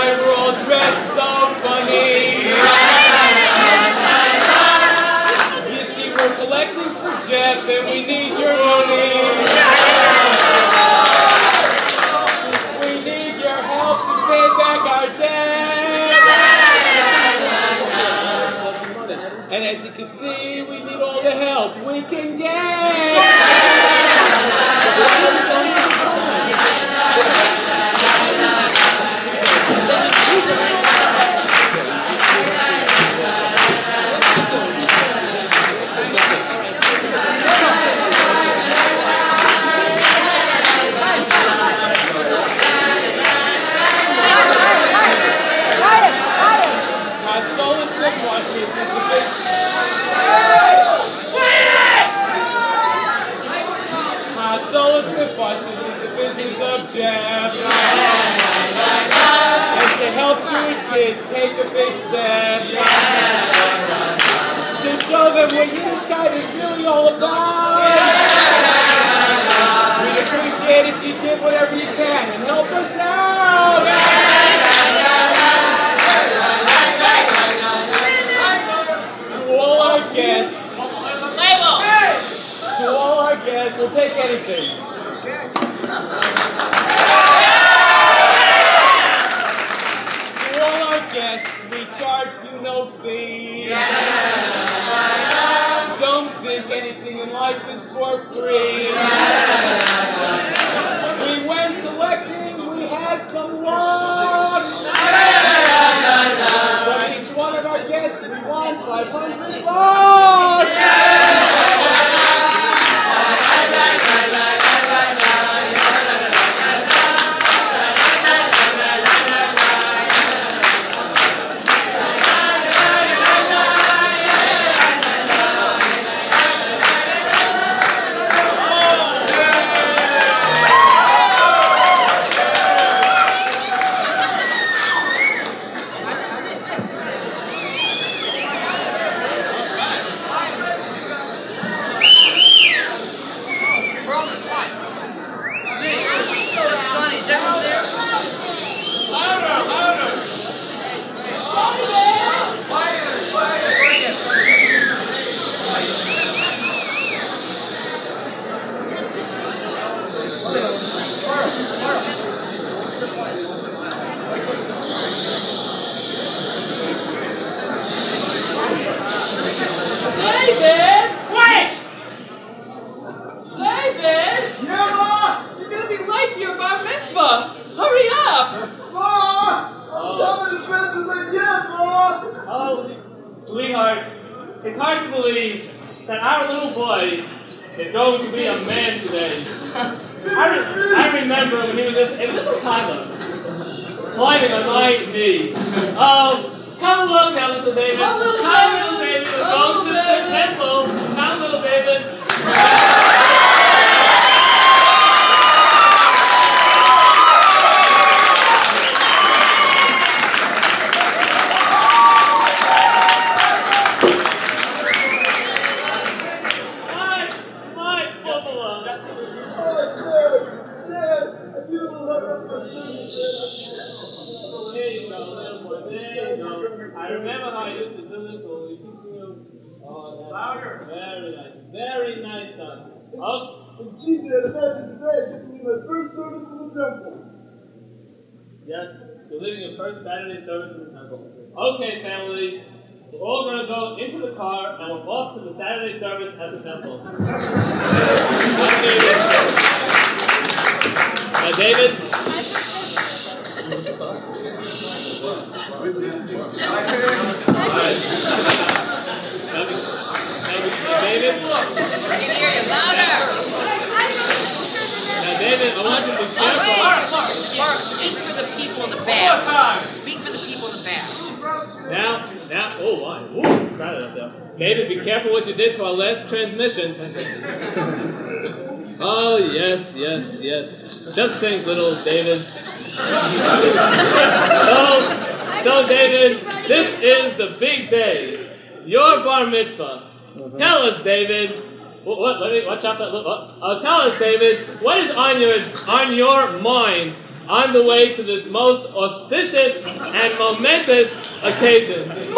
we're all dressed so funny. You see, we're collecting for Jeff and we need your money. We need your help to pay back our debt. And as you can see, we need all the help we can get. Take a big step to show them what Yiddishkeit is really all about. We'd appreciate if you did whatever you can and help us out. To all our guests, we'll take anything. Yes, we charge you no fee. Don't think anything in life is for free. We went collecting, we had some luck. From each one of our guests, we won $500. Okay, family, we're all going to go into the car and we're off to the Saturday service at the temple. David? David? I can hear you louder. Now, David, I want you to be careful. Mark, speak for the people in the back. Speak for the people in the back. Now, oh, my. Ooh, proud of that. David, be careful what you did to our last transmission. Oh, yes. Just think, little David. So, David, this is the big day. Your bar mitzvah. Tell us, David. Tell us, David, what is on your mind on the way to this most auspicious and momentous occasion. Money!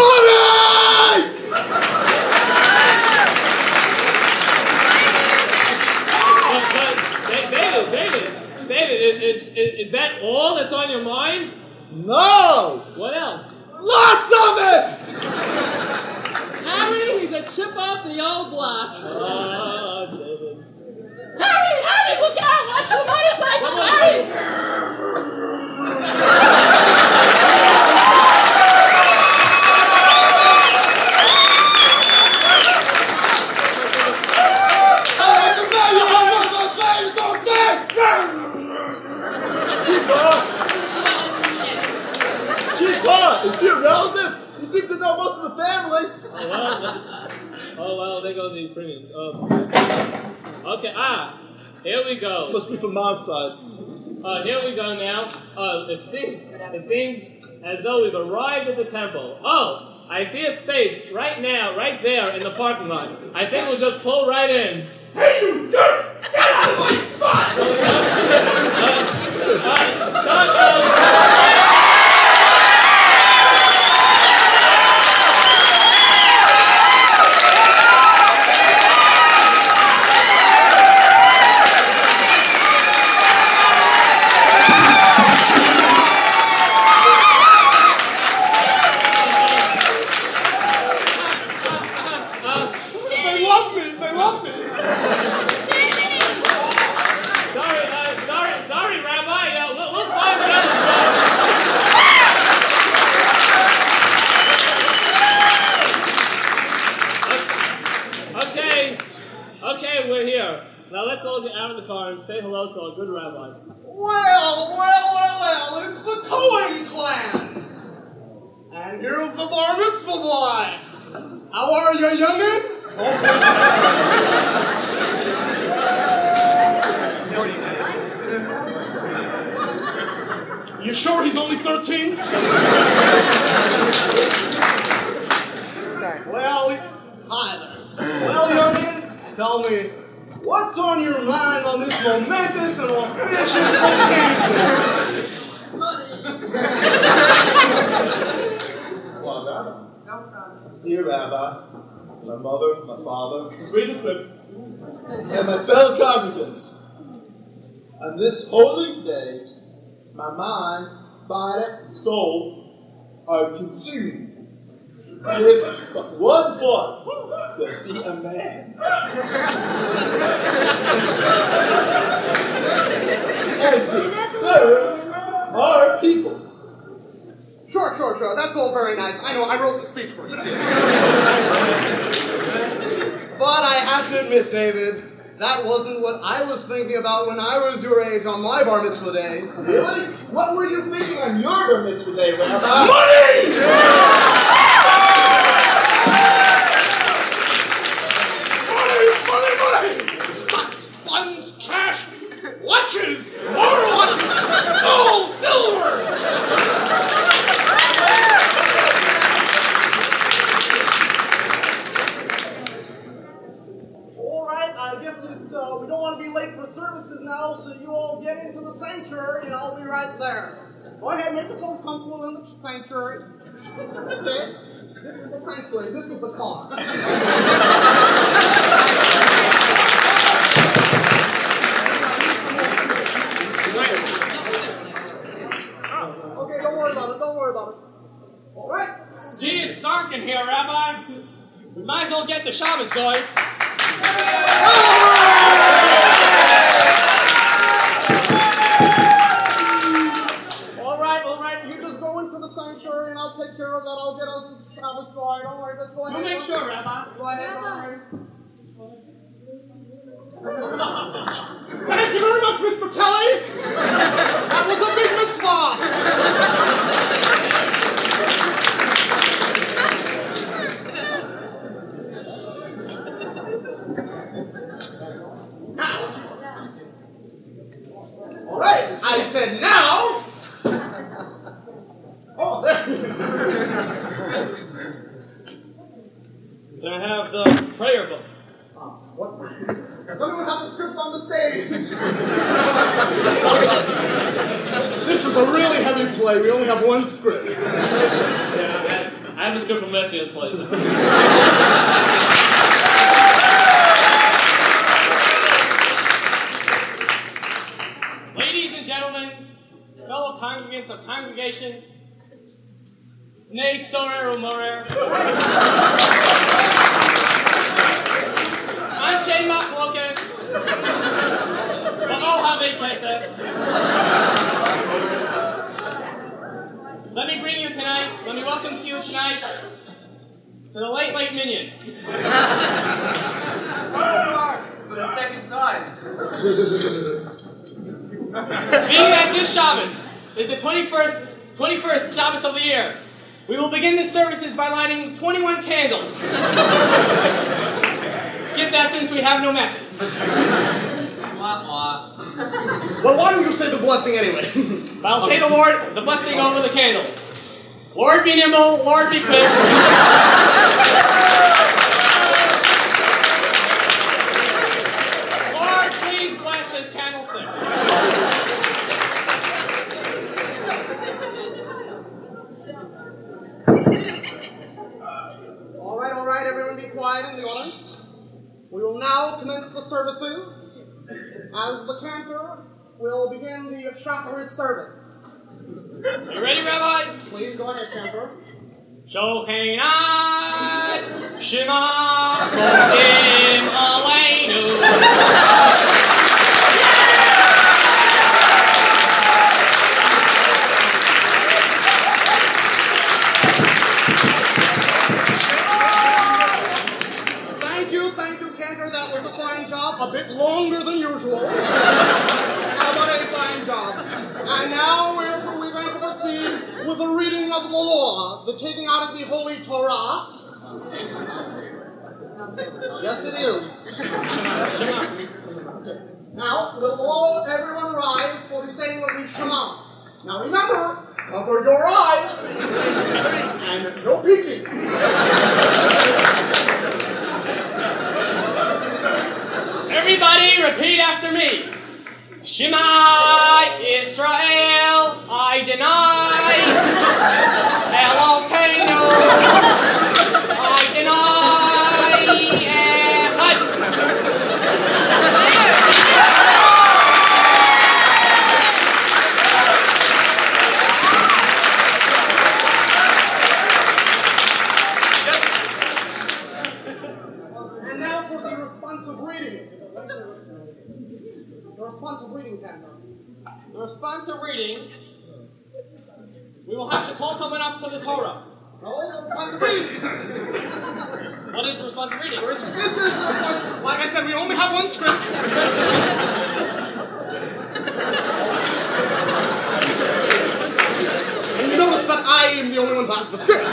David, is that all that's on your mind? No! What else? Lots of it! Harry, he's a chip off the old block. Oh, David. Harry, look out! Watch the motorcycle, Harry! Is she a relative? You seem to know most of the family. Oh, well, there goes the premiums. Okay, here we go. Must be from mom's side. Here we go now. It seems as though we've arrived at the temple. Oh, I see a space right now, right there in the parking lot. I think we'll just pull right in. Hey, you dirt! Get out of my spot! Sorry, Rabbi. We'll find another spot. Okay, we're here. Now let's all get out of the car and say hello to our good rabbi. Well, it's the Cohen clan. And here's the bar mitzvah boy. How are you, youngin'? You sure he's only 13? Well, hi there. Well, youngin', tell me, what's on your mind on this momentous and auspicious occasion? Well, Rabbi. Dear Rabbi, my mother, my father, Read the slip. and my fellow congregants, on this holy day, my mind, body, and soul are consumed with but one thought, to be a man. And to serve our people. Sure. That's all very nice. I know, I wrote the speech for you. But I have to admit, David, that wasn't what I was thinking about when I was your age on my bar mitzvah day. Really? What were you thinking on your bar mitzvah day, Rabbi? Money! Money! Stocks, funds, cash, watches, more watches, gold, silver! I guess it's, we don't want to be late for services now, so you all get into the sanctuary and I'll be right there. Go ahead, make yourselves comfortable in the sanctuary. Okay? This is the sanctuary, this is the car. Okay, don't worry about it. All right? Gee, it's dark in here, Rabbi. We might as well get the Shabbos going. All right. You just go into the sanctuary and I'll take care of that. I'll get us the Shabbos going. Don't worry, just go ahead. We'll make sure, Rabbi. Go ahead. Thank you very much, Mr. Kelly. That was a big mitzvah. All right, I said now. Oh, there. Can I have the prayer book? What? Does anyone have the script on the stage? a really heavy play. We only have one script. Yeah, I have a script from Messiah's play. Ladies and gentlemen, fellow congregants of congregation, Nei Sorer Umorer, Anshe Machlokes, Ba'al Havei Kesef. Let me bring you tonight, let me welcome to you tonight to the late minion. For the second time. Being that this Shabbos is the 21st Shabbos of the year, we will begin the services by lighting 21 candles. Skip that since we have no matches. Well, why don't you say the blessing anyway? I'll say the blessing over the candles. Lord be nimble, Lord be quick. Lord, please bless this candlestick. All right, everyone be quiet in the audience. We will now commence the services. As the cantor will begin the Shapiro service. Are you ready, Rabbi? Please go ahead, cantor. Shochenat Shema Kodim Aleinu. Thank you, cantor. That was a fine job. A bit longer than usual. How about a fine job? And now we're going to proceed with the reading of the law, the taking out of the Holy Torah. Yes, it is. Now, will all everyone rise for the saying of the Shema? Now remember, cover your eyes and no peeking. Everybody repeat after me. Shema Israel, Adonai Elokeinu, Adonai Echad. And now for the responsive reading. The responsive reading, cantor. The responsive reading, we will have to call someone up to the Torah. No, the responsive reading. What is the responsive reading? This is the responsive. Like I said, we only have one script. And you notice that I am the only one who has the script.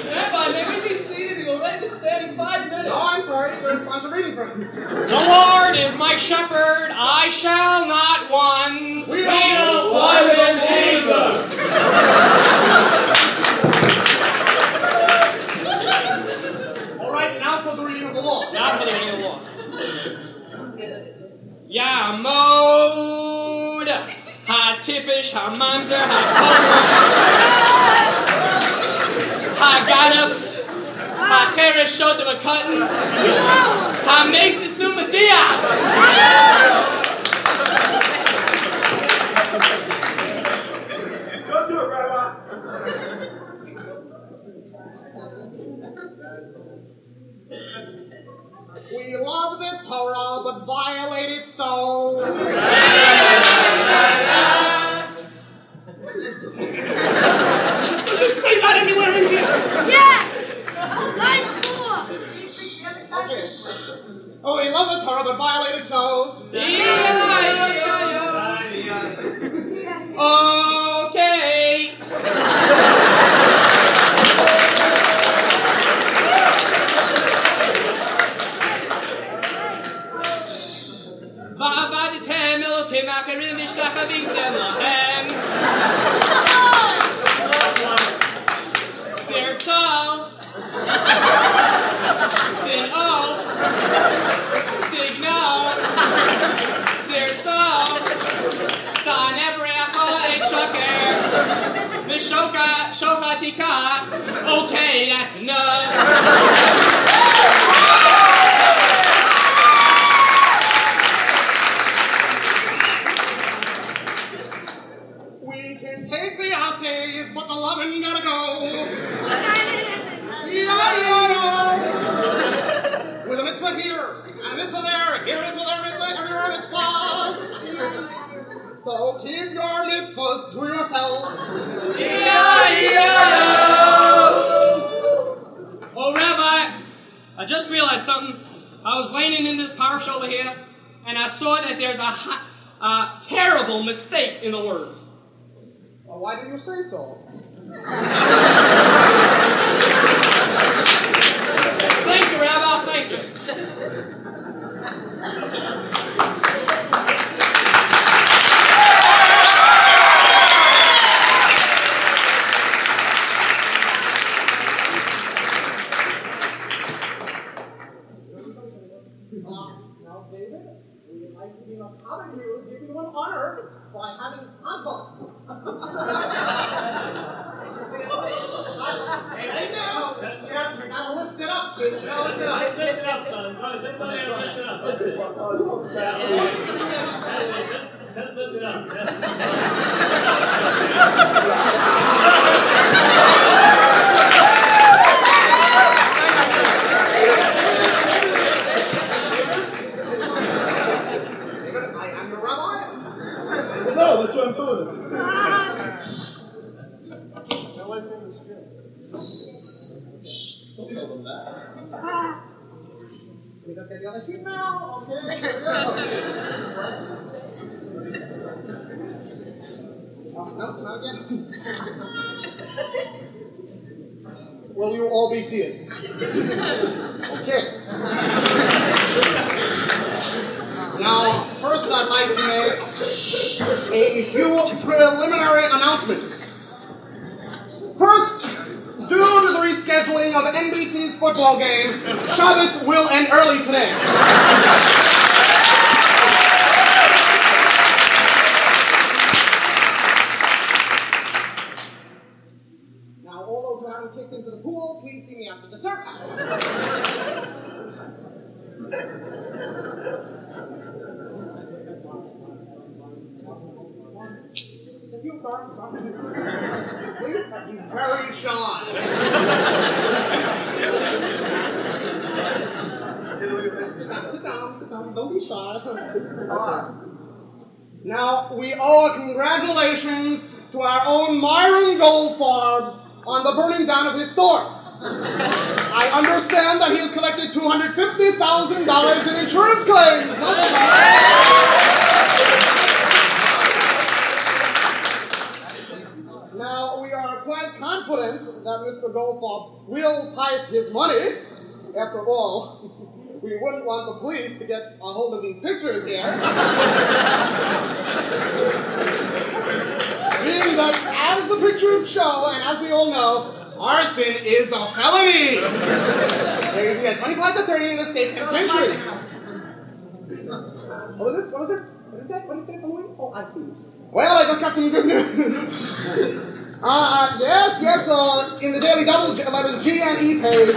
Rabbi, may we be seated? We're ready to stand in 5 minutes. Oh, I'm sorry. The responsive reading for you. The Lord is my shepherd, I shall not want. We don't want him either. All right, now for the reading of the law. Now for the reading of the law. Ya'amod ha'tipish ha'mamzer ha'gadaf ha'cheresh shot of a cotton ha'makes the sumatiyah. Don't do it, Rabbi. We love the Torah, but violate it so. Does it say that anywhere in here? Yeah! Line 4! Okay. Oh, we love the Torah, but violate it so. Okay. shocha tika. Okay, that's enough. We can take the assays, but the lovin' gotta go. With a mitzvah here, and a mitzvah there, here a mitzvah, there a mitzvah, everywhere a mitzvah. So keep your mitzvahs to yourself. Oh, Rabbi, I just realized something. I was laying in this parsha over here, and I saw that there's a terrible mistake in the words. Well, why didn't you say so? Thank you, Rabbi, thank you. Now, David, we would like to be in a common view, give you an honor by having Hanbok. Hey, now, you gotta lift it up, kid. You gotta lift it up. Lift it up, son. Just go there and lift it up. That's it. Just lift it up. No, that's what I'm doing. That wasn't in the script. Don't tell them that. We just get the other sheet now. Okay. Oh, no, not again. Will you all be seated? Okay. Now, first I'd like to make a few preliminary announcements. First, due to the rescheduling of NBC's football game, Shabbos will end early today. Now, all those who haven't kicked into the pool, please see me after the service. He's very shy. Sit down, don't be shy. Now, we owe a congratulations to our own Myron Goldfarb on the burning down of his store. I understand that he has collected $250,000 in insurance claims. Now, we are quite confident that Mr. Goldfarb will type his money. After all, we wouldn't want the police to get a hold of these pictures here. Being that, as the pictures show, and as we all know, arson is a felony. There you get 25 to 30 in the state penitentiary. What is this? What is this? What is that? What is that? Oh, I see. Well, I just got some good news. Yes, in the Daily Double letters G and E page.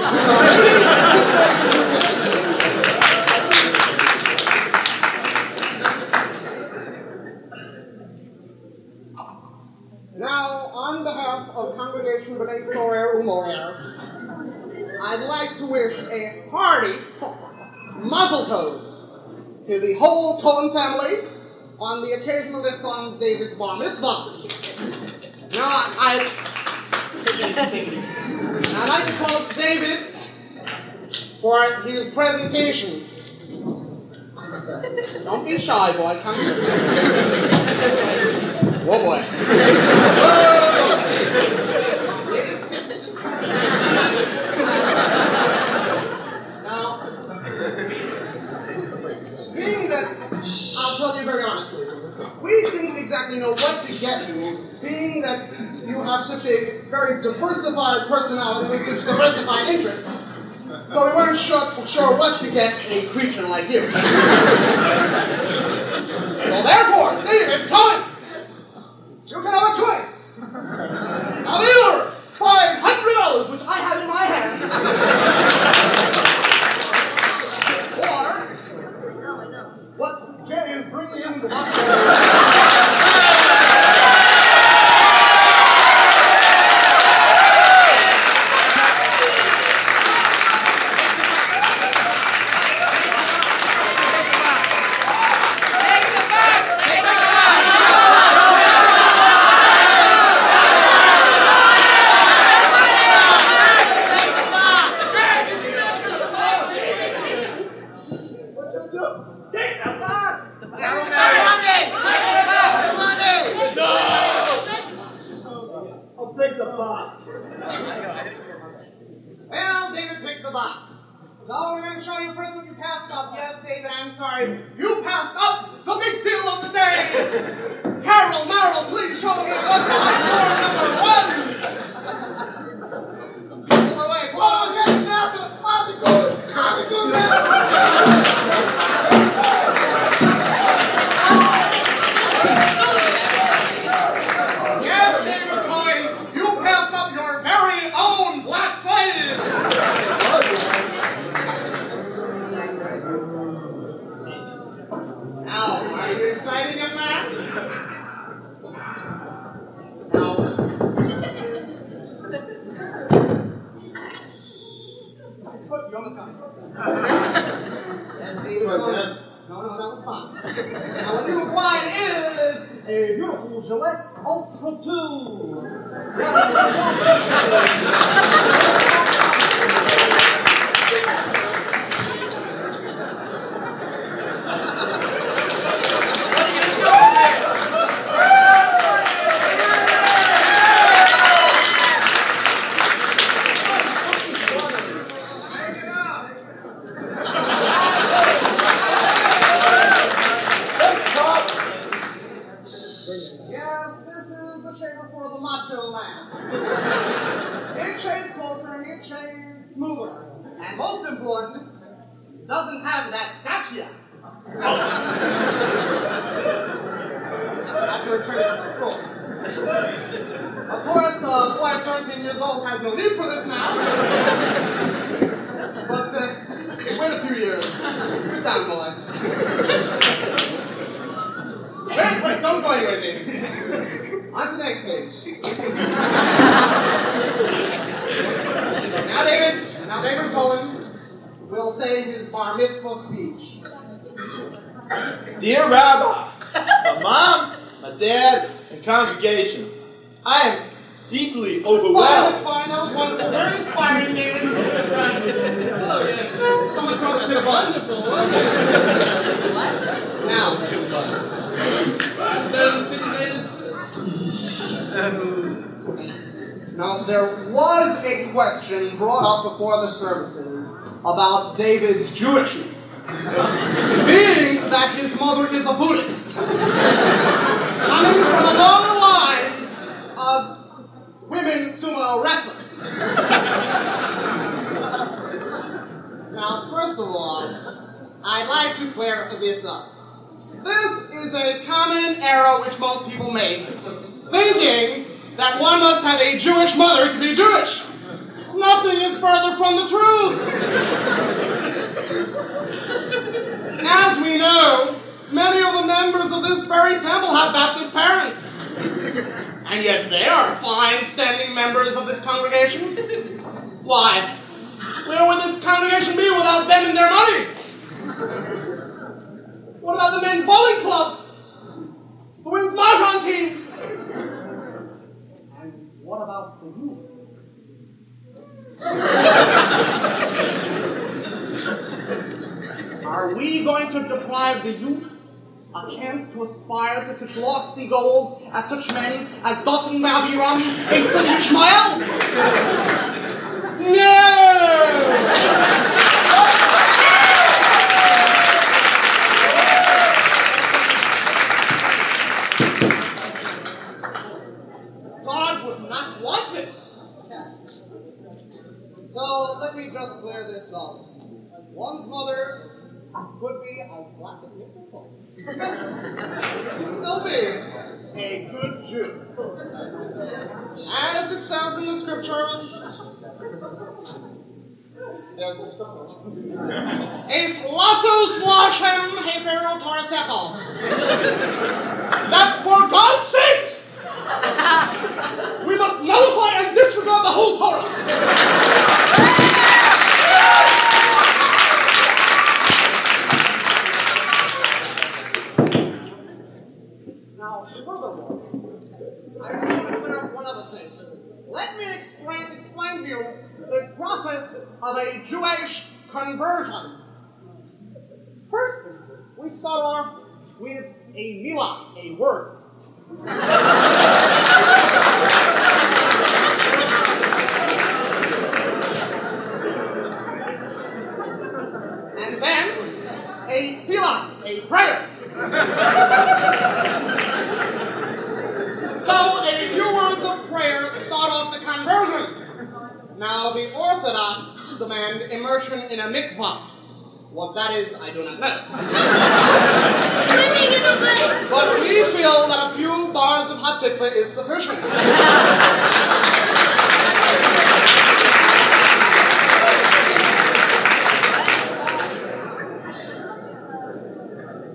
Now, on behalf of Congregation B'nai Sorer Umorer, I'd like to wish a hearty mazel tov to the whole Cohen family on the occasion of their son David's bar mitzvah. Now, I'd like to quote David for his presentation. Don't be shy, boy. Come here. Whoa, boy. Now, being that, I'll tell you very honestly, we didn't exactly know what to get you, being that you have such a very diversified personality with such diversified interests. So we weren't sure what to get a creature like you. So therefore, David, Cohen, you can have a choice. Now take the box. Well, David picked the box. So we're going to show you first what you passed up. Yes, David, I'm sorry. You passed up the big deal of the day. Carol, Merrill, please show me what's behind door number 1. Pull away, pull away. Yes, master. I'll be good. Yes, David Cohen, you passed up your very own black slave. Now, are you excited, young man? Now, put you on the tongue. Yes, David Cohen. No, that was fine. Now, the new wine is a beautiful Gillette Ultra 2. And most important, doesn't have that gotcha. After returning from the school. Of course, a boy of 13 years old has no need for this now. But wait a few years. Sit down, boy. Wait, don't go anywhere, David. On to the next page. Now David Cohen will say his bar mitzvah speech. Dear Rabbi, my mom, my dad, and congregation, I am deeply overwhelmed. That's fine. That was wonderful. Very inspiring, David. Someone throw the tip on. Now, there was a question brought up before the services about David's Jewishness, being that his mother is a Buddhist, coming from a long line of women sumo wrestlers. Now, first of all, I'd like to clear this up. This is a common error which most people make, thinking that one must have a Jewish mother to be Jewish. Nothing is further from the truth. As we know, many of the members of this very temple have Baptist parents. And yet they are fine, standing members of this congregation. Why? Where would this congregation be without them and their money? What about the men's bowling club? The women's mahjong team? What about the youth? Are we going to deprive the youth a chance to aspire to such lofty goals as such men as Dawson, Avraham, Yitzchok, Ishmael? No! So let me just clear this up. One's mother could be as black as Mr. Cohen. Still be a good Jew. As it says in the scriptures, there's the scripture. Es lassos lachem hefero torasecho. That for God's sake, we must nullify and disregard the whole Torah. Now, furthermore, I want to clear up one other thing. Let me explain to you the process of a Jewish conversion. First, we start off with a milah, a word. Now, the Orthodox demand immersion in a mikvah. What that is, I do not know. But we feel that a few bars of hot tikva is sufficient.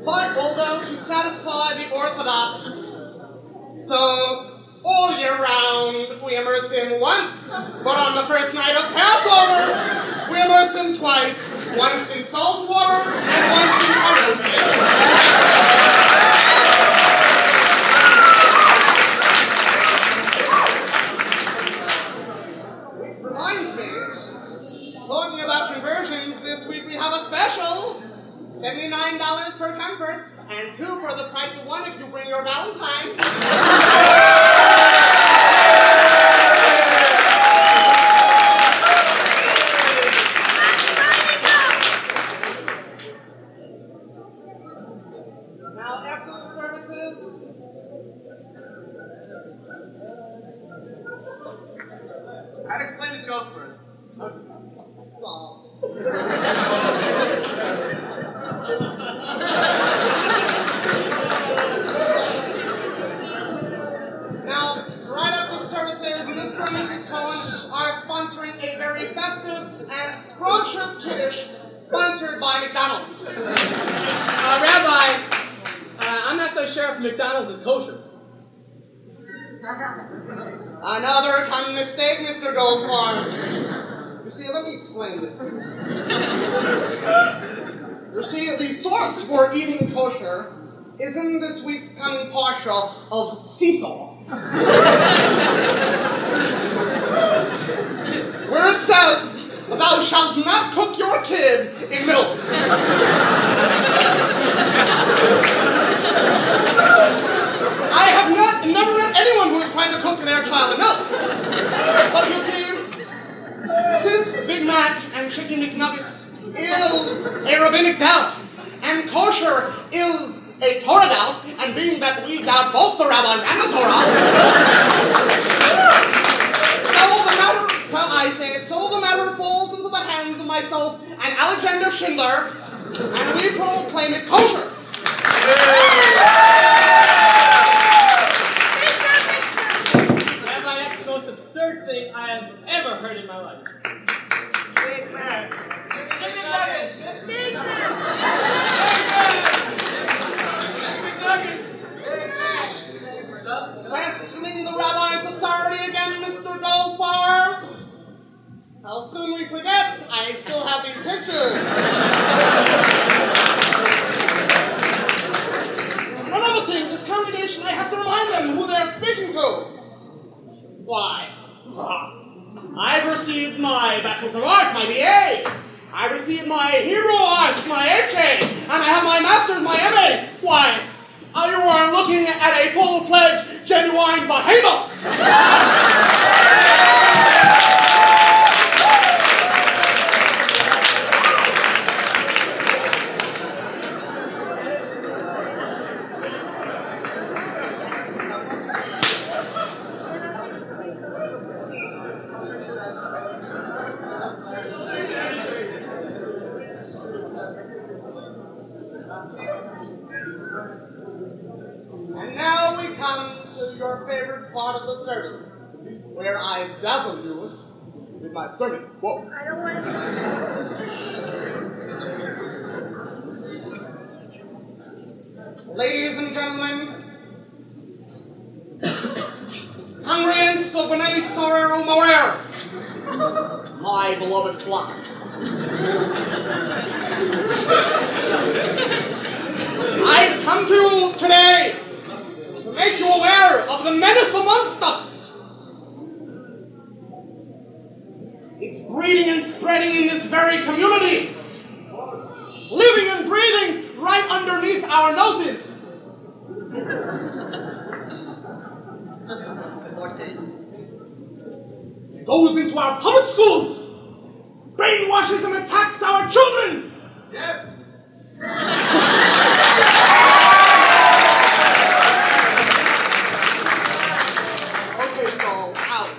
But although to satisfy the Orthodox, so all year round we immerse him once, but on the first night of Passover, we immerse him twice, once in salt water and once in corrosive. Which reminds me, talking about conversions, this week we have a special. $79 per comfort, and 2 for the price of 1 if you bring your Valentine. Now, after the services, I'd explain the joke first. Now, right after services, Mr. and Mrs. Cohen are sponsoring a very festive and scrumptious kiddush sponsored by McDonald's. Rabbi, I'm not so sure if McDonald's is kosher. Another common mistake, Mr. Goldfarb. You see, let me explain this to you. You see, the source for eating kosher is in this week's coming parsha of Seesaw, where it says, "Thou shalt not cook your kid in milk." I have never met anyone who has tried to cook their child in milk. But you see, since Big Mac and Chicken McNuggets is a rabbinic doubt, and kosher is a Torah doubt, and being that we doubt both the rabbis and the Torah, so the matter falls into the hands of myself and Alexander Schindler, and we proclaim it kosher. Rabbi, that's the most absurd thing I have ever heard in my life. Big man. Questioning the rabbi's authority again, Mr. Goldfarb. How soon we forget, I still have these pictures. Another thing, this congregation, I have to remind them who they're speaking to. Why? I've received my Bachelor's of Arts, my BA. I received my Hebrew Arts, my HA, and I have my Master's, my MA. Why? You are looking at a full-fledged, genuine behemoth. And now we come to your favorite part of the service, where I dazzle you with my sermon. Whoa. I don't want to. Ladies and gentlemen, congregants of B'nai Sorero Morer, my beloved flock. I've come to you today to make you aware of the menace amongst us. It's breeding and spreading in this very community, living and breathing right underneath our noses. It goes into our public schools, brainwashes and attacks our children. Yep. Okay, so, out.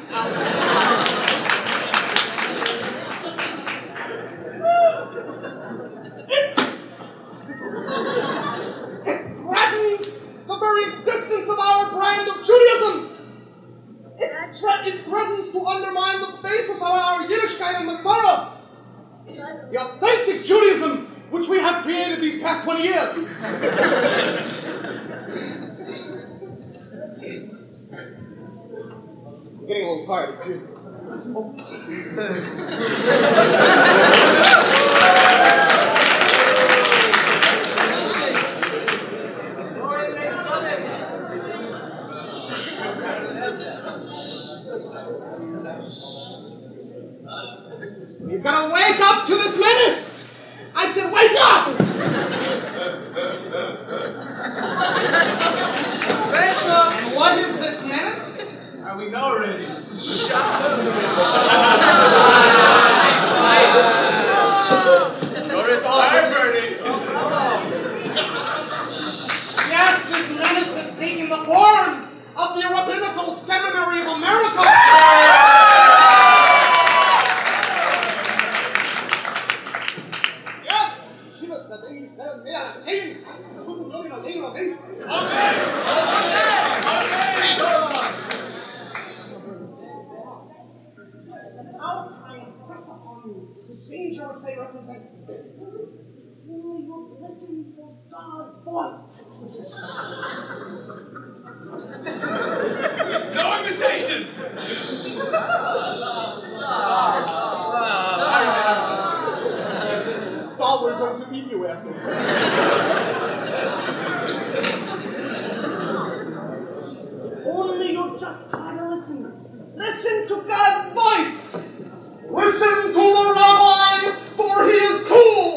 threatens to undermine the basis of our Yiddishkeit and Masorah, the authentic Judaism which we have created these past 20 years. I'm getting a little tired, excuse me. You've got to wake up to this menace! I said, wake up! And what is this menace? We know already. Yes, this menace has taken the form of the Rabbinical Seminary of America. Yes, she was the thing that said, yeah, hey, I wasn't really a lady, okay? How can I impress upon you the danger which they represent? Only you listen for God's voice. No invitation. Saul, we're going to eat you after. Only you just try to listen. Listen to God's voice. Listen to the Rabbi, for he is cool.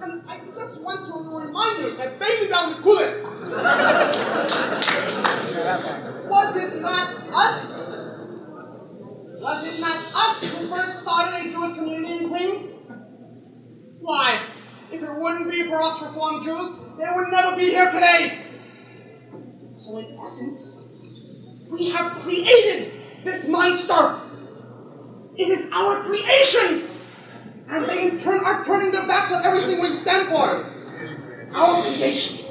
And I just want to remind you that baby down the cooler. Was it not us? Was it not us who first started a Jewish community in Queens? Why? If it wouldn't be for us Reformed Jews, they would never be here today. So in essence, we have created this monster. It is our creation. And they in turn are turning their backs on everything we stand for. Our creation.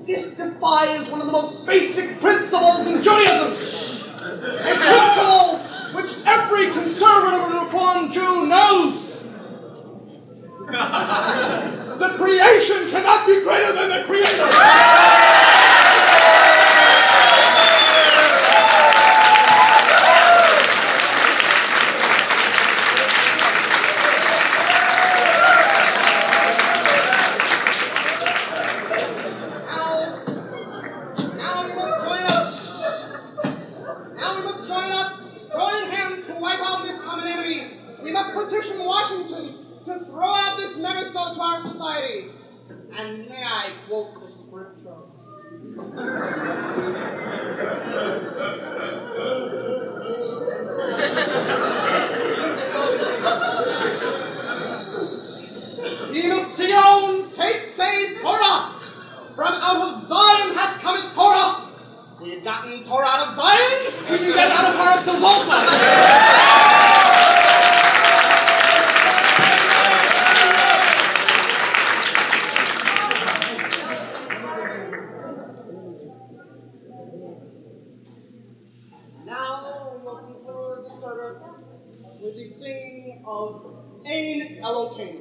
This defies one of the most basic principles in Judaism. A principle which every conservative and Reformed Jew knows. The creation cannot be greater than the Creator. And may I quote the scripture? Even Zion takes a Torah. From out of Zion hath cometh Torah. We've gotten Torah out of Zion. We can get it out of Foresters also. With the singing of Ein Elokeinu.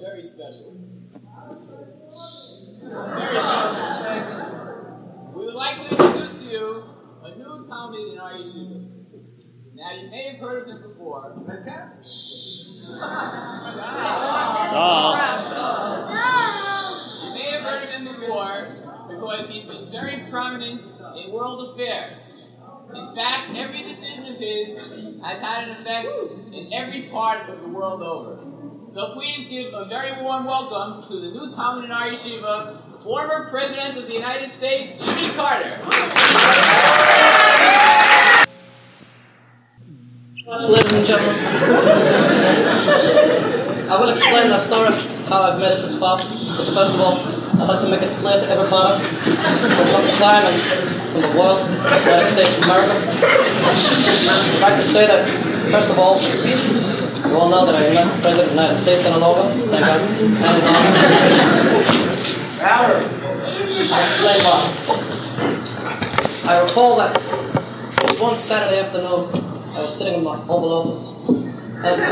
Very special. We would like to introduce to you a new Talmud in our yeshiva. Now, you may have heard of him before. before because he's been very prominent in world affairs. In fact, every decision of his has had an effect in every part of the world over. So please give a very warm welcome to the new Talmud in our yeshiva, former President of the United States, Jimmy Carter. Ladies and gentlemen, I will explain my story, how I've made it this far. But first of all, I'd like to make it clear to everybody from Chaim and from the world, United States of America. I'd like to say that, first of all, you all know that I met President of the United States in a logo, thank God. And I'll explain why. I recall that one Saturday afternoon, I was sitting in my Oval Office, and if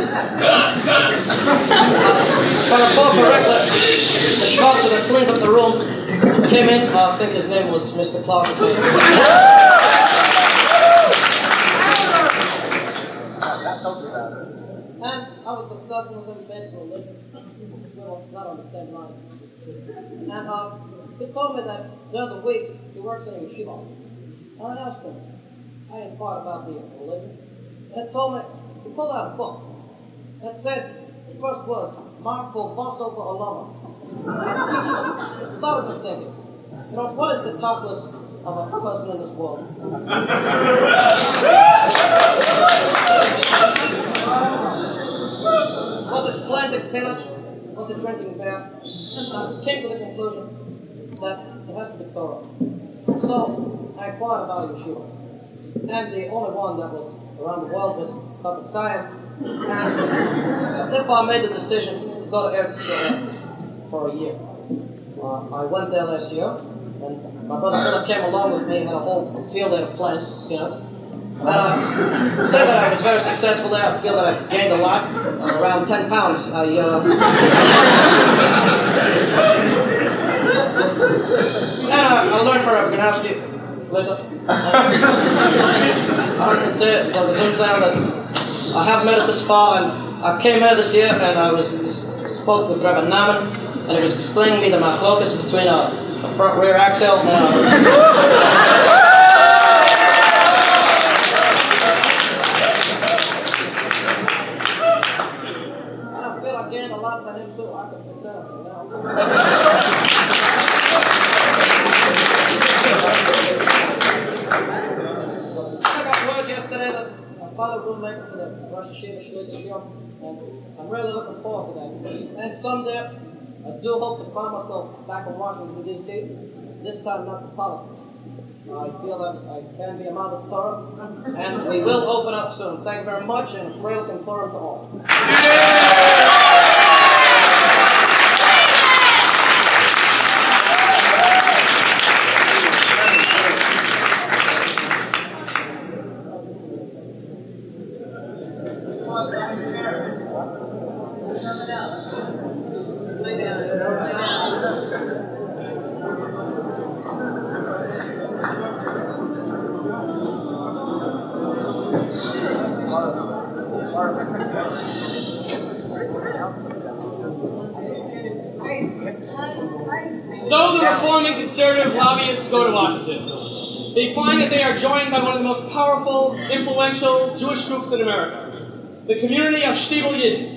I recall correctly, the Schwarzer that cleans up the room came in. I think his name was Mr. Clark. And I was discussing with him basic religion. We were not on the same line. And he told me that during the week he works in a yeshiva. And I asked him, I inquired about the religion. And he told me, he pulled out a book. It said, the first words, Marco Vaso Ba'olama. It started me thinking, what is the calculus of a person in this world? Was it planting peanuts? Was it drinking beer? I came to the conclusion that it has to be Torah. So I inquired about a yeshiva. And the only one that was around the world was Kaminsky. And therefore I made the decision to go to Eretz Israel for a year. I went there last year, and my brother Philip came along with me, had a whole field day of planting peanuts. And I say that I was very successful there. I feel that I gained a lot, around 10 pounds. And I learned from Rabbi later. I don't say it, but it doesn't sound that I have made it this far, and I came here this year, and I spoke with Rabbi Naaman, and he was explaining me the machlokas between a front rear axle and I feel I gained a lot from him too. I can fix anything now. I got word yesterday that my father will make it to the Rosh Hashanah, and I'm really looking forward to that. And someday, I do hope to find myself back in Washington, D.C., this time not for politics. I feel that I can be a model Torah, and we will open up soon. Thank you very much, and pray looking forward to all. So the Reform and conservative lobbyists go to Washington. They find that they are joined by one of the most powerful, influential Jewish groups in America, the community of Shtiebel Yid.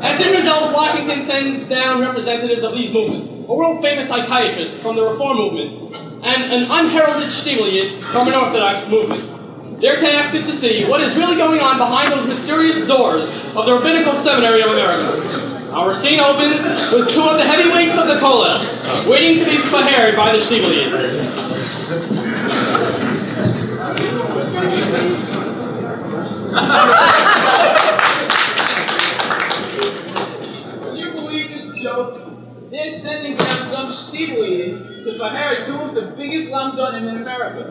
As a result, Washington sends down representatives of these movements, a world-famous psychiatrist from the Reform movement, and an unheralded Shtiebel Yid from an Orthodox movement. Their task is to see what is really going on behind those mysterious doors of the Rabbinical Seminary of America. Our scene opens with two of the heavyweights of the Kollel, waiting to be fahered by the Shtiebel Yid. Can you believe this joke? They're sending down some Shtiebel Yid to faher two of the biggest lamdonim in America.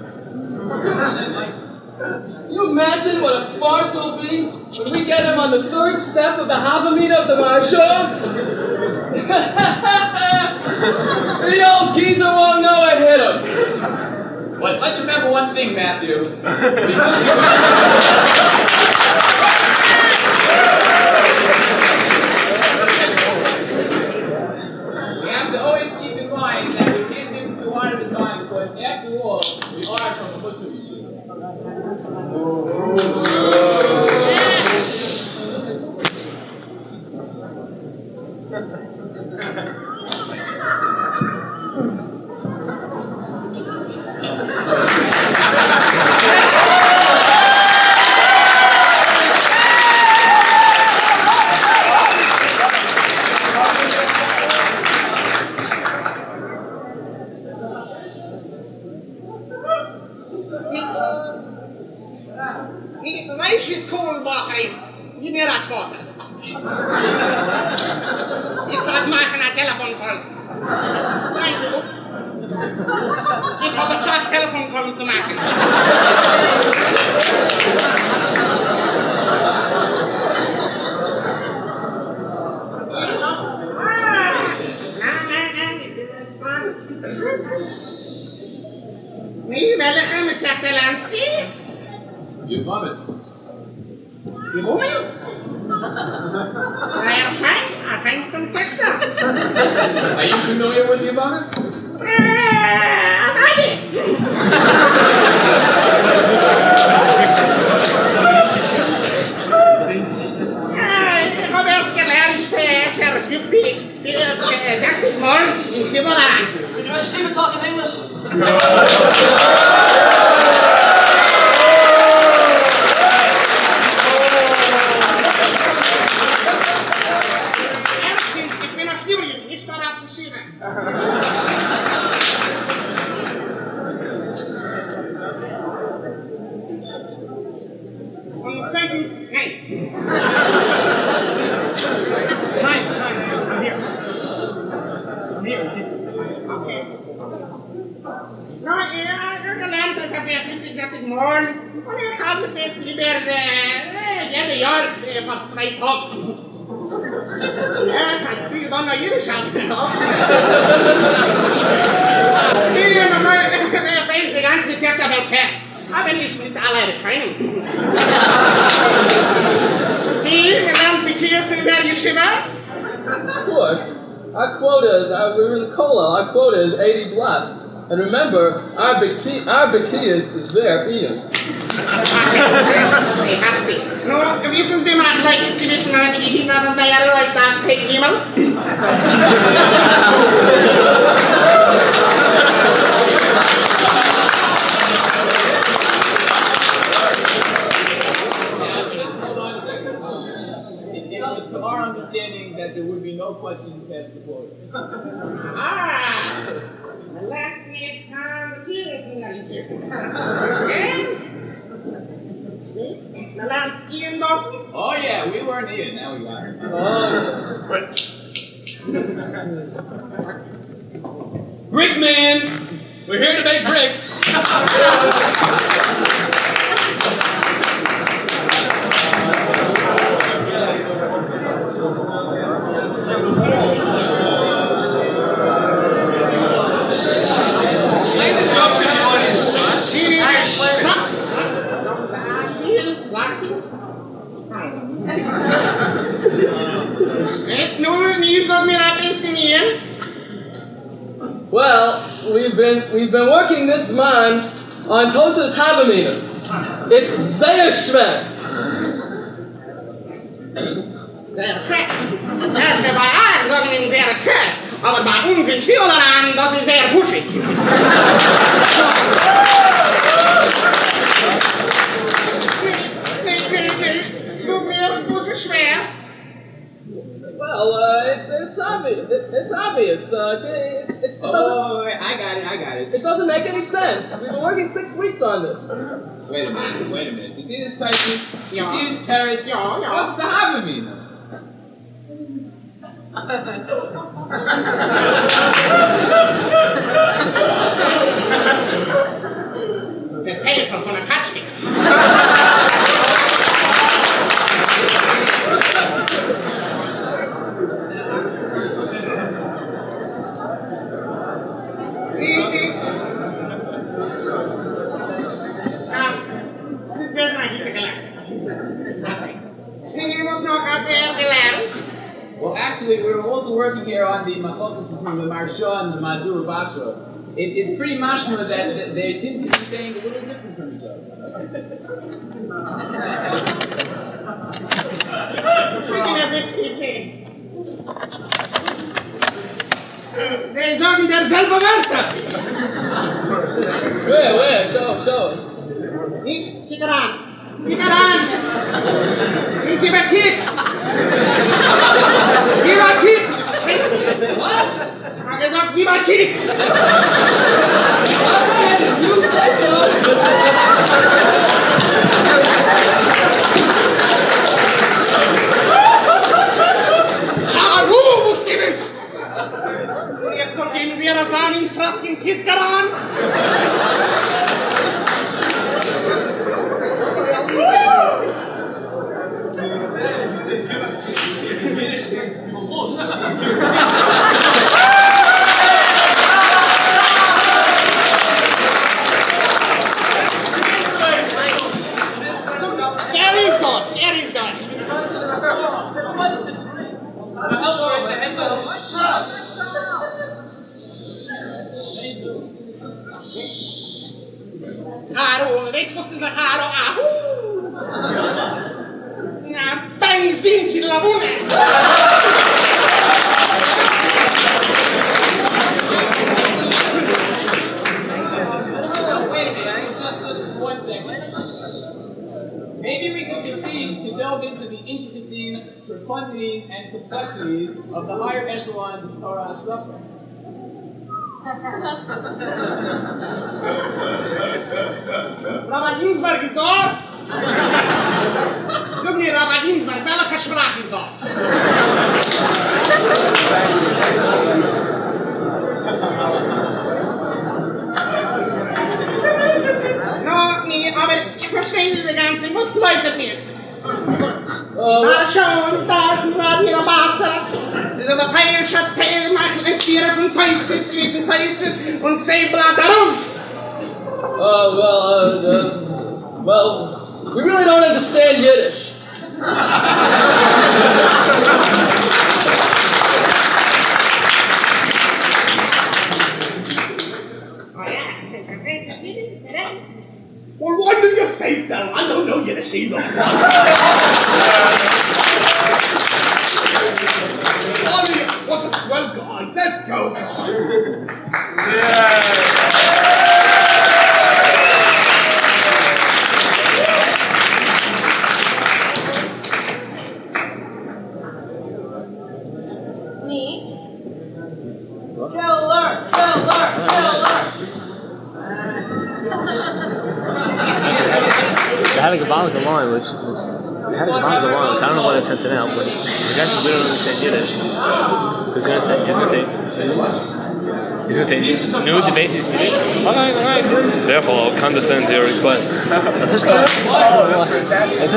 Can you imagine what a farce it'll be when we get him on the third step of the Havamina of the Maharsha? The old geezer won't know I hit him. But let's remember one thing, Matthew. We have to always keep in mind that Ich habe gesagt, Telefon kommen zu machen. Nee, welke, Mr. Kalansky? Your Rabbis. Die Rummels? I think some sector. Are you familiar with your Rabbis? Rabbi. Ich habe erst gelernt, Herr Gypsy, sagt ich mal, in Schimmeran. Can you see me talking English? Ich bin ein Studien, ich starte ab zu schreiben. Und zweitens, nein. Nein, I'm here. Okay. No, ich habe gelernt, dass ich 50 Morgen und ich habe jetzt über jedes Jahr fast 2 Tage. Ja, kannst du dann noch jede Chance haben. Ich weiß die ganze Zeit aber okay. Aber nicht mit aller Erscheinung. Wie gelernt die Kirche in der Yeshiva? Of course. Our quota is, we were in the Kola, our quota is 80 blatt. And remember, our Bekias is there, Ian. No, wissen Sie mal, vielleicht ist die Wissen, wie die Kinder von der Jahre als das Himmel? Hold on a second. It was to our understanding that there would be no questions past the quota. Let me come here, Oh yeah, we weren't here. Now we got it. Brick man! We're here to make bricks. Well, we've been working this man on Tosas Havamina. It's sehr schwer. Sehr schwer. Bei allen sagen wir sehr schwer. Aber bei uns in Schildern, das ist sehr puschig. Well, it's obvious. It's obvious. I got it. It doesn't make any sense. We've been working 6 weeks on this. Wait a minute. You see this tightness? You Yeah. see this carrot? Yeah. What's the Havamina? Der Säger von der Katze. Well, actually, we're also working here on the machokas between the Marsha and the Madur Basra. It's pretty mashma that they seem to be saying a little different from each other. They sagen derselbe Wörter. Where? Show us. Kick it on. Give a kick. Give a kick. What? I gesagt, give a kick. You say so. Jetzt kommt eben sehr Schwerer sein in Fraskin Kiskaran? Haro, weet je wat is een haro? Ahoe! Na, benzin si lavone! Wait a minute, just 1 second. Maybe we can proceed to delve into the intricacies, profundities, and complexities of the higher echelons of Torah instruction. Rabbi Ginsberg is daar? Doe meneer Rabbi Ginsberg, welke spraak is dat? No, nee, aber ich verstehe diese ganze, was bedeutet mir? Da schon, da ist ein Radio Basser. Sie sind ein Teil, machen es hier von Teisses, zwischen Teisses und Zeeblatt darum. Well, we really don't understand Yiddish. Well, why do you say so? I don't know Yiddish either. What a swell guy. Let's go, guys. Me? Killer! They had a Gabbalical line, which I don't know why they sent it out, but the guy says we don't understand Yiddish. He's going to say, new debates Alright, therefore I'll condescend to your request. That's such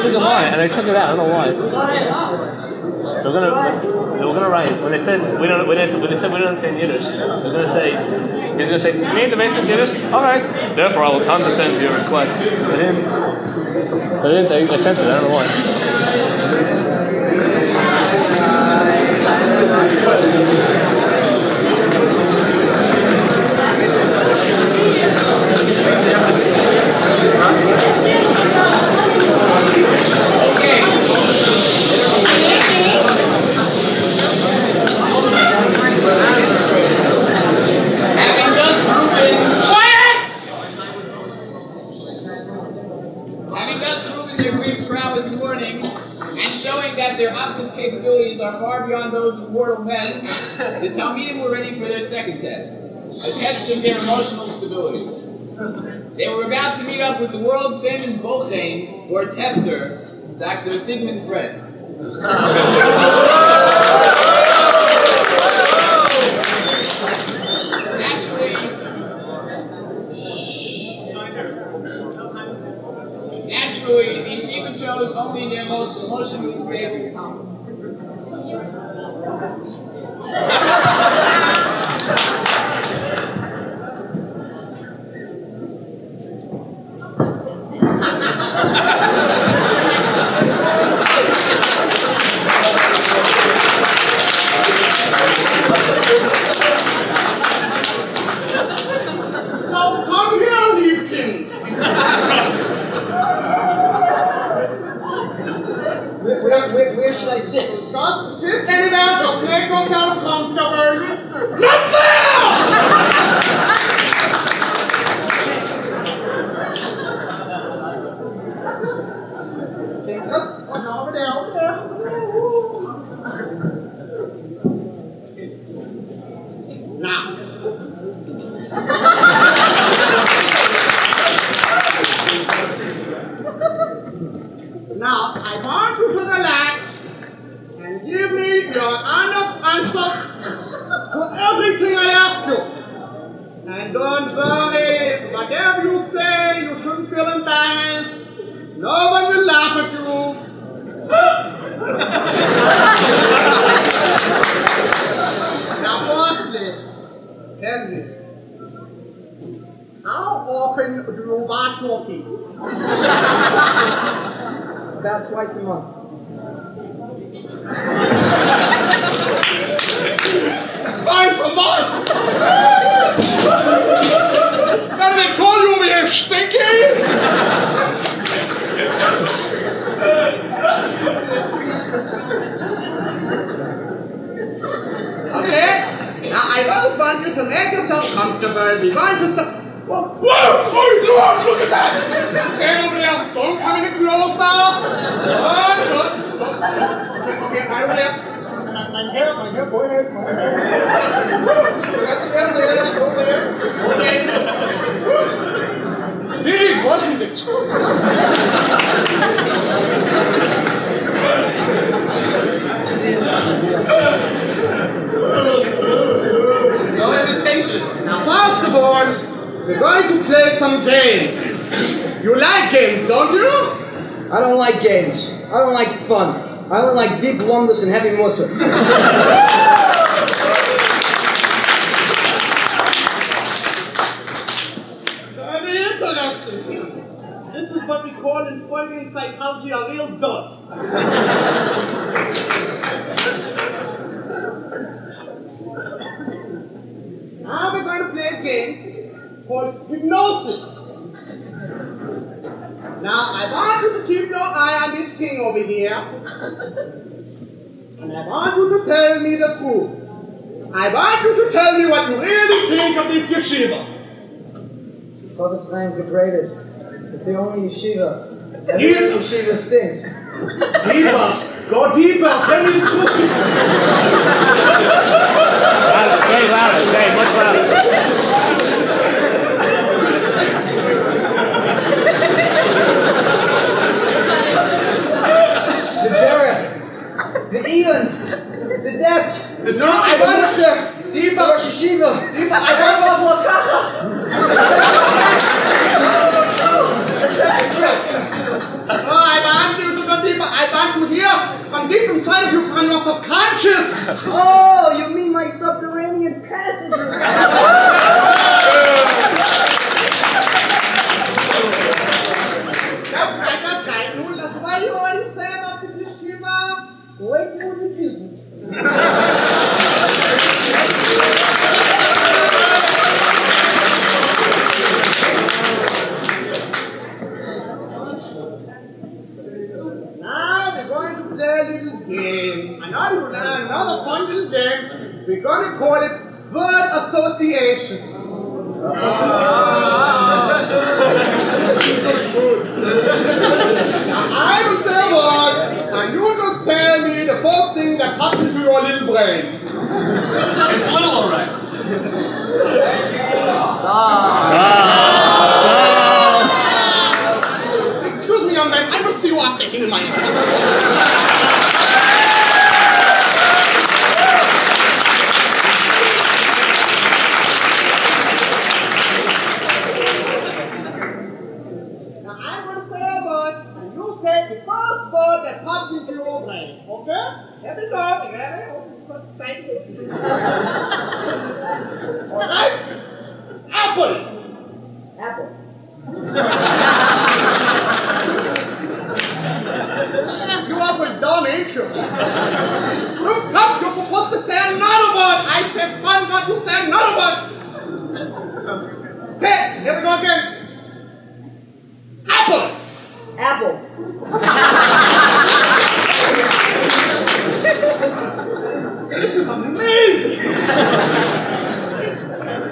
a good line, and they took it out, I don't know why. They were gonna write, when they said we don't understand Yiddish, they're gonna say, he's gonna say, you need the basic Yiddish? Alright, therefore I will condescend to your request. They censored it, I don't know why. Their optics capabilities are far beyond those of mortal men, the Talmidim were ready for their second test, a test of their emotional stability. They were about to meet up with the world-famous Bochain, or tester, Dr. Sigmund Freud. Naturally, the yeshiva chose only their most emotionally stable talent. Now come here, Liebchen. Where should I sit? Just sit anywhere, just make yourself comfortable. Not there! Just over there. Now. Now, I want you to relax and give me your honest answers to everything I ask you. And don't worry, whatever you say, you shouldn't feel embarrassed. No one will laugh at you. Now, firstly, tell me, how often do you wash your feet? About twice a month. Twice a month? What do they call you over here, Stinky? Okay, now I just want you to make yourself comfortable. We're going to start. Whoa! Look at that! Stay over there. Don't come any closer. Don't. Okay, right over there. My hair, go ahead. Go there. Okay. Big, wasn't it? No hesitation. Now, first of all, we're going to play some games. You like games, don't you? I don't like games. I don't like fun. I don't like deep blunders and heavy mussel. Very interesting. This is what we call in Freudian psychology a real dot. Now we're going to play a game called hypnosis. Now, I want you to keep your eye on this thing over here. And I want you to tell me the truth. I want you to tell me what you really think of this yeshiva. Brother Chaim's the greatest. It's the only yeshiva. Every yeshiva stinks. Deeper. Go deeper. Tell me the truth. Louder, say much louder. The derech, the Eon, the depth, the No, I want Musar, deeper. the Rosh Yeshiva, Deeper. I want Oh, I want you to go deeper. I want to hear from deep inside of you, from your subconscious. Oh, you mean my subterranean passages? That's right. Nun, das war you already say about this yeshiva. Wait for the truth. Now we're going to play a little game. Another fun little game. We're going to call it word association. Now I will say a word, and you just tell me the first thing that pops into your little brain. It's little, all right. Excuse me, young man, I will see you after in my mind. The first word that pops into your brain, okay? Here we go. Alright? Apple. Apple. You are dumb, ain't you? Look up, you're supposed to say another word. I said one word, you say another word. Okay, here we go again. Apple. Apples. This is amazing!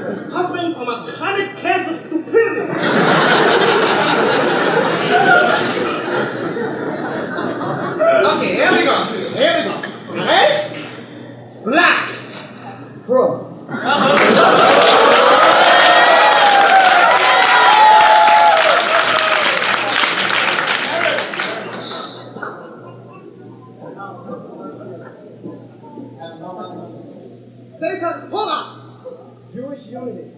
I'm suffering from a chronic case of stupidity. Okay, here we go. Alright? Black. From. Satan, hold on. Jewish unity.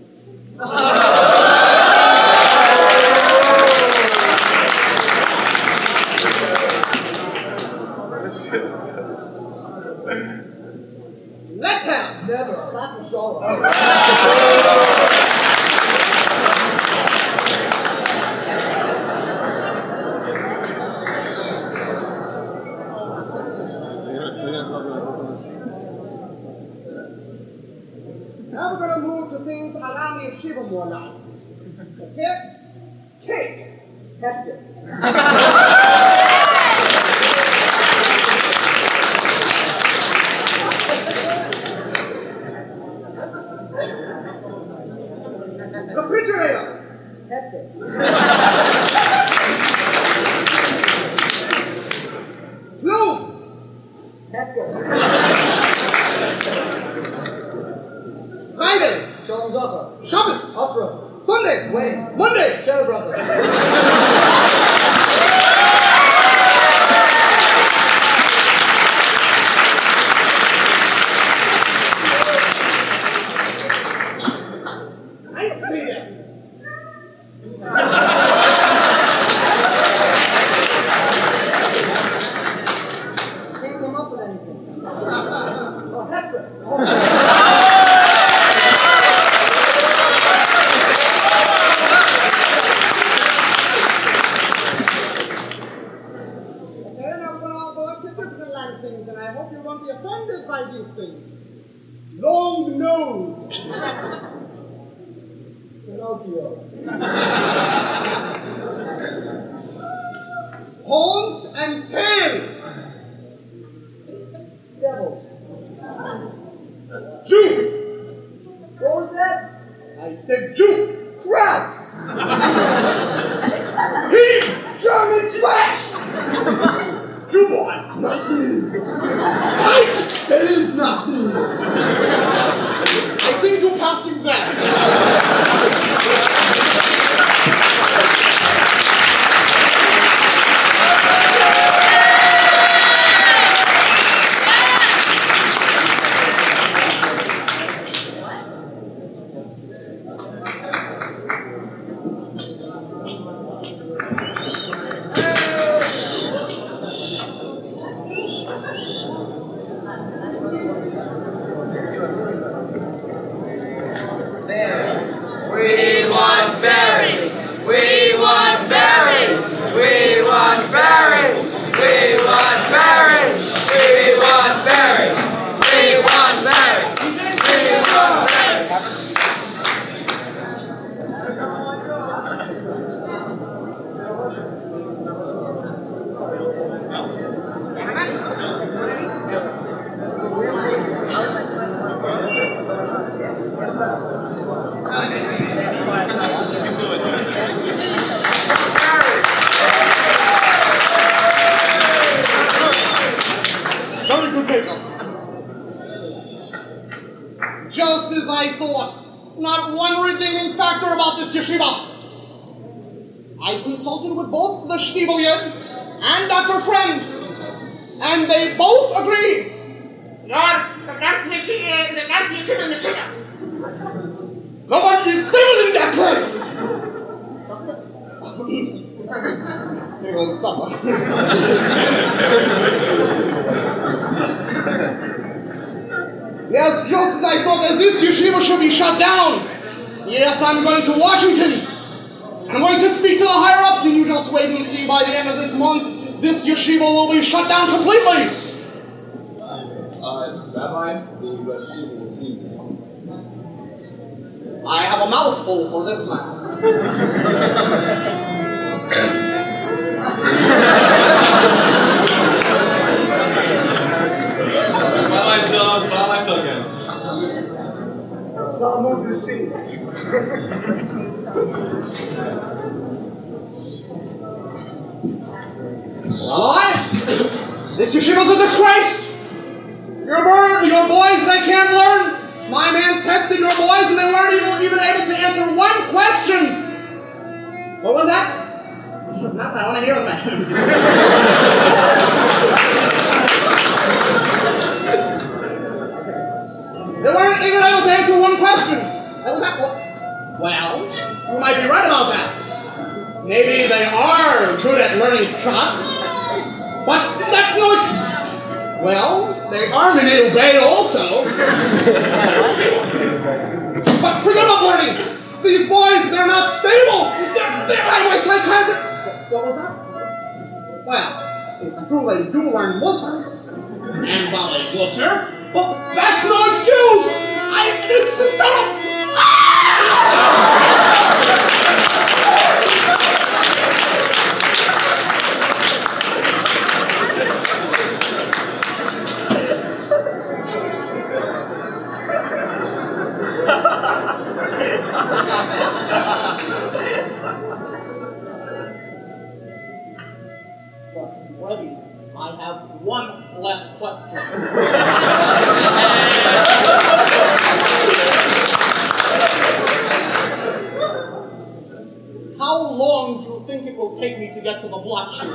Let him! Never. That's for sure. Now we're going to move to things around the yeshiva more now. Okay? Cake. Hefty. Refrigerator. Hefty. Clothes. Hefty. Friday. Shalom Zappa. Shabbos. Opera. Sunday. Wedding. Monday. Shadow Brothers. I see it. Can't come up with anything. Oh, Hector. Things, and I hope you won't be offended by these things. Long nose. Pinocchio. Horns and tails. Devils. Jew. What was that? I said Jew. Crap. He German trash. Jew boy. Nothing. I said nothing. I think you passed exam. Just as I thought, not one redeeming factor about this yeshiva. I consulted with both the Shtiveliot and Dr. Friend, and they both agreed. Nobody is civil in that place. Here goes supper. Yes, just as I thought that this yeshiva should be shut down. Yes, I'm going to Washington. I'm going to speak to the higher-ups, and you just wait and see by the end of this month, this yeshiva will be shut down completely. Rabbi, the yeshiva will see you. I have a mouthful for this man. I'll move the seat. This yeshiva's a disgrace. Your boys, they can't learn. My man tested your boys and they weren't even able to answer one question. What was that? Nothing, I want to hear that. They weren't even able to answer one question. What was that? Well, you might be right about that. Maybe they are good at learning shots, but that's no excuse. Well, they are Minei Ubei also. But forget about learning. These boys, they're not stable. They're my psychiatrist. What was that? Well, it's true they do learn Musar and Bali Musar, but that's no excuse. I insist on. Rabbi, I have one last question. How long do you think it will take me to get to the block shoot?